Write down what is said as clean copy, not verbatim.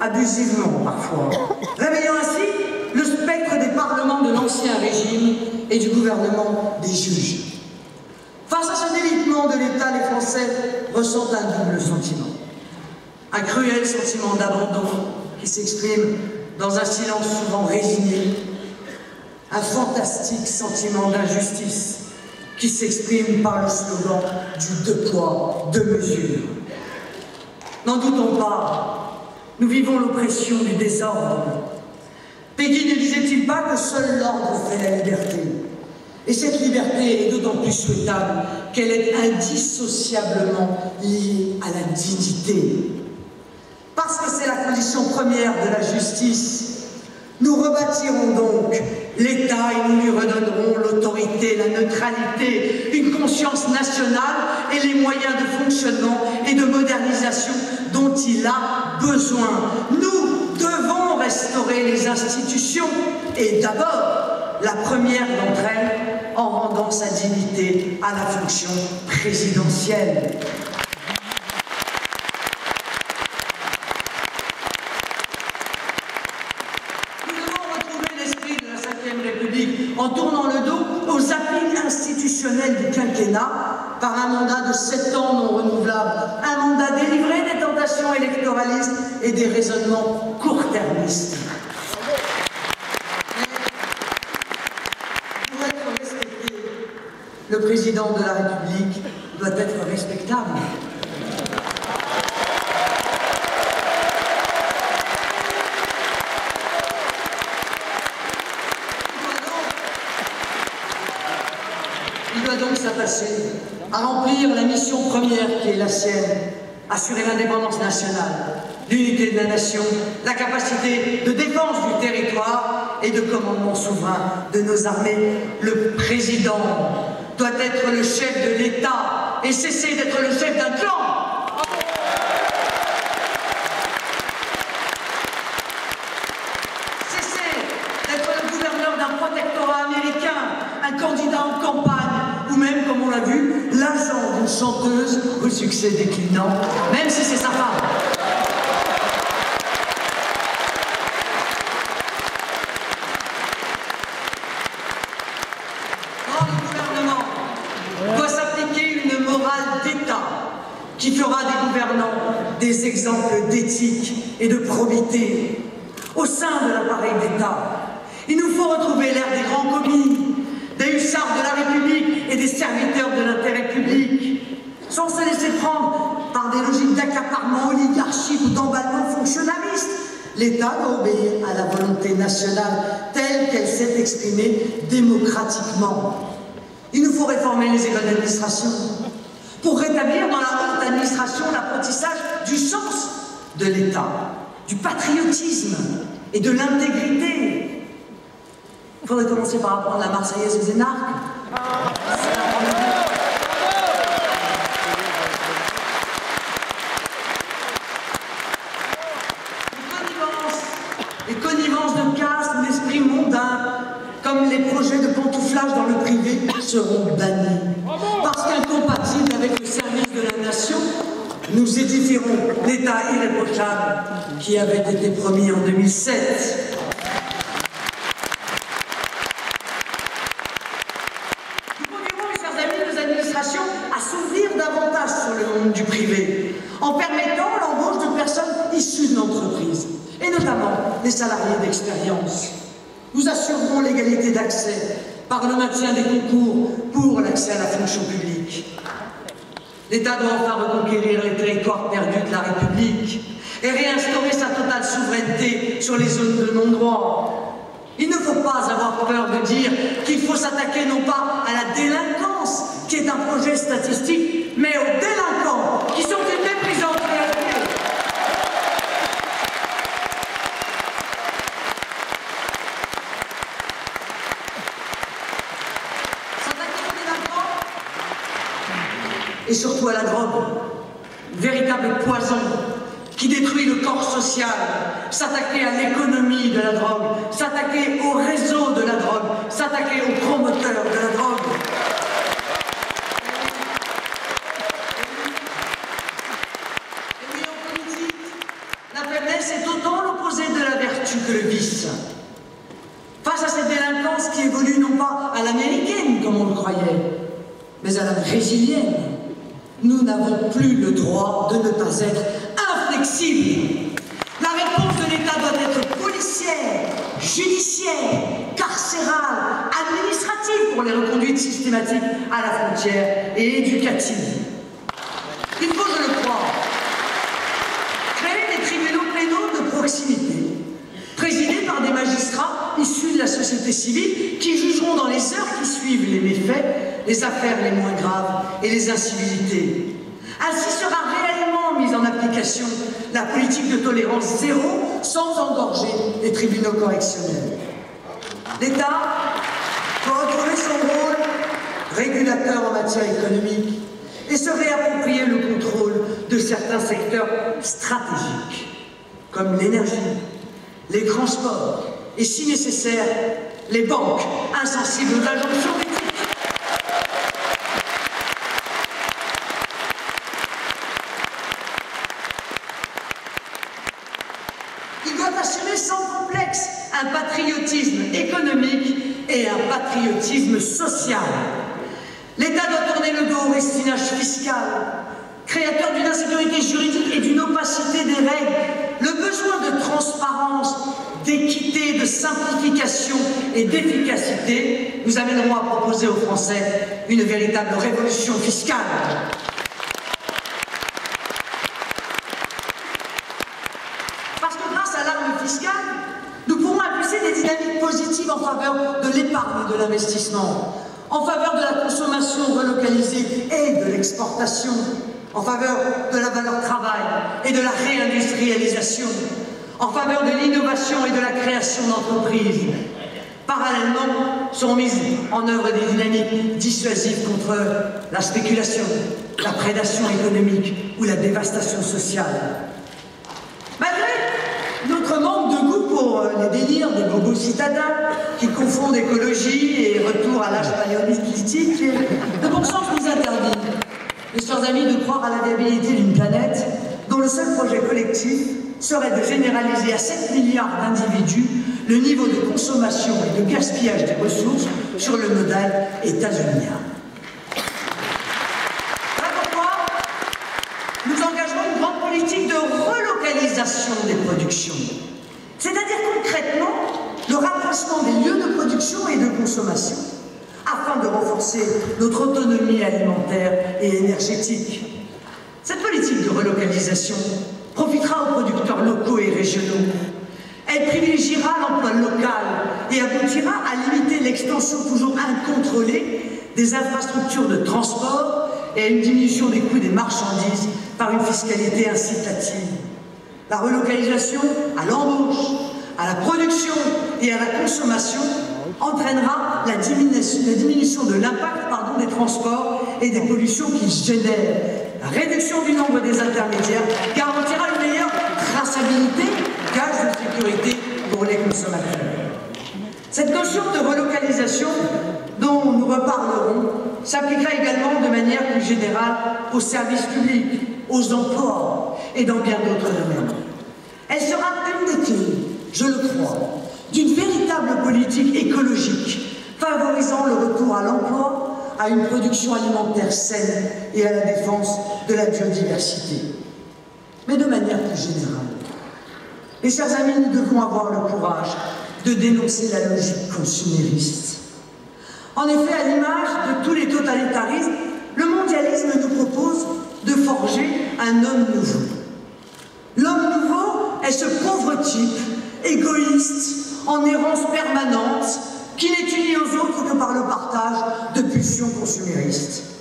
abusivement parfois, réveillant ainsi le spectre des parlements de l'Ancien Régime et du gouvernement des juges. Face à ce délitement de l'État, les Français ressentent un double sentiment. Un cruel sentiment d'abandon qui s'exprime dans un silence souvent résigné, un fantastique sentiment d'injustice qui s'exprime par le slogan du 2 poids, 2 mesures. N'en doutons pas, nous vivons l'oppression du désordre. Peggy ne disait-il pas que seul l'ordre fait la liberté? Et cette liberté est d'autant plus souhaitable qu'elle est indissociablement liée à la dignité. Parce que c'est la condition première de la justice, nous rebâtirons donc l'État et nous lui redonnerons l'autorité, la neutralité, une conscience nationale et les moyens de fonctionnement et de modernisation dont il a besoin. Nous devons restaurer les institutions et d'abord, la première d'entre elles, en rendant sa dignité à la fonction présidentielle. En tournant le dos aux appuis institutionnels du quinquennat par un mandat de 7 ans non renouvelable, un mandat délivré des tentations électoralistes et des raisonnements court-termistes. Pour être respecté, le président de la République doit être respectable. Il doit donc s'attacher à remplir la mission première qui est la sienne, assurer l'indépendance nationale, l'unité de la nation, la capacité de défense du territoire et de commandement souverain de nos armées. Le président doit être le chef de l'État et cesser d'être le chef d'un clan. Cesser d'être le gouverneur d'un protectorat américain, un candidat en campagne, ou même, comme on l'a vu, l'agent d'une chanteuse au succès déclinant, même si c'est sa femme. Or, le gouvernement doit s'appliquer une morale d'État qui fera des gouvernants des exemples d'éthique et de probité au sein de l'appareil d'État. Il nous faut retrouver l'ère des grands commis, des hussards de la République et des serviteurs de l'intérêt public, sans se laisser prendre par des logiques d'accaparement oligarchique ou d'emballement fonctionnaliste. L'État doit obéir à la volonté nationale telle qu'elle s'est exprimée démocratiquement. Il nous faut réformer les écoles d'administration pour rétablir dans la haute administration l'apprentissage du sens de l'État, du patriotisme et de l'intégrité. Il faudrait commencer par apprendre la Marseillaise aux énarques. Les connivences de caste ou l'esprit mondain, comme les projets de pantouflage dans le privé, seront bannis. Parce qu'incompatibles avec le service de la nation, nous édifierons l'État irréprochable qui avait été promis en 2007. À s'ouvrir davantage sur le monde du privé, en permettant l'embauche de personnes issues de l'entreprise, et notamment les salariés d'expérience. Nous assurerons l'égalité d'accès par le maintien des concours pour l'accès à la fonction publique. L'État doit enfin reconquérir les territoires perdus de la République et réinstaurer sa totale souveraineté sur les zones de non-droit. Il ne faut pas avoir peur de dire qu'il faut s'attaquer non pas à la délinquance, qui est un projet statistique, mais aux délinquants, qui sont une méprisante réalité. S'attaquer aux délinquants et surtout à la drogue, véritable poison qui détruit le corps social, s'attaquer à l'économie de la drogue, s'attaquer au réseau de la drogue, s'attaquer aux promoteurs de la drogue. Et oui, en politique, la faiblesse est autant vertu que le vice. Face à cette délinquance qui évolue non pas à l'américaine, comme on le croyait, mais à la brésilienne, nous n'avons plus le droit de ne pas être inflexibles. La réponse de l'État doit être policière, judiciaire, carcérale, administrative pour les reconduites systématiques à la frontière et éducative. Il faut, je le crois, créer des tribunaux pénaux de proximité, présidés par des magistrats issus de la société civile qui jugeront dans les heures qui suivent les méfaits, les affaires les moins graves et les incivilités. Ainsi sera réellement mise en application la politique de tolérance zéro sans engorger les tribunaux correctionnels. L'État doit retrouver son rôle régulateur en matière économique et se réapproprier le contrôle de certains secteurs stratégiques, comme l'énergie, les transports et, si nécessaire, les banques insensibles aux injonctions d'éthique. Il doit assumer sans complexe un patriotisme économique et un patriotisme social. L'État doit tourner le dos au restinage fiscal, créateur d'une insécurité juridique et d'une opacité des règles. Le besoin de transparence, d'équité, de simplification et d'efficacité nous amèneront à proposer aux Français une véritable révolution fiscale. Parce que grâce à l'arme fiscale, nous pourrons impulser des dynamiques positives en faveur de l'épargne et de l'investissement, en faveur de la consommation relocalisée et de l'exportation, en faveur de la valeur travail et de la réindustrialisation, en faveur de l'innovation et de la création d'entreprises. Parallèlement, seront mises en œuvre des dynamiques dissuasives contre la spéculation, la prédation économique ou la dévastation sociale. Malgré notre manque de goût pour les délires des bobos citadins qui confondent écologie et retour à l'âge paléolithique, le bon sens nous interdit, mes chers amis, de croire à la viabilité d'une planète dont le seul projet collectif serait de généraliser à 7 milliards d'individus le niveau de consommation et de gaspillage des ressources sur le modèle états-unien. Voilà pourquoi nous engagerons une grande politique de relocalisation des productions, c'est-à-dire concrètement le rapprochement des lieux de production et de consommation, afin de renforcer notre autonomie alimentaire et énergétique. Cette politique de relocalisation profitera aux producteurs locaux et régionaux. Elle privilégiera l'emploi local et aboutira à limiter l'extension toujours incontrôlée des infrastructures de transport et à une diminution des coûts des marchandises par une fiscalité incitative. La relocalisation à l'embauche, à la production et à la consommation entraînera la diminution de l'impact des transports et des pollutions qu'ils génèrent. La réduction du nombre des intermédiaires garantira une meilleure traçabilité, gage de sécurité pour les consommateurs. Cette notion de relocalisation dont nous reparlerons s'appliquera également de manière plus générale aux services publics, aux emplois et dans bien d'autres domaines. Elle sera une des clés, je le crois, d'une véritable politique écologique favorisant le retour à l'emploi, à une production alimentaire saine et à la défense de la biodiversité. Mais de manière plus générale, mes chers amis, nous devons avoir le courage de dénoncer la logique consumériste. En effet, à l'image de tous les totalitarismes, le mondialisme nous propose de forger un homme nouveau. L'homme nouveau est ce pauvre type, égoïste, en errance permanente, qui n'est uni aux autres que par le partage de pulsions consuméristes.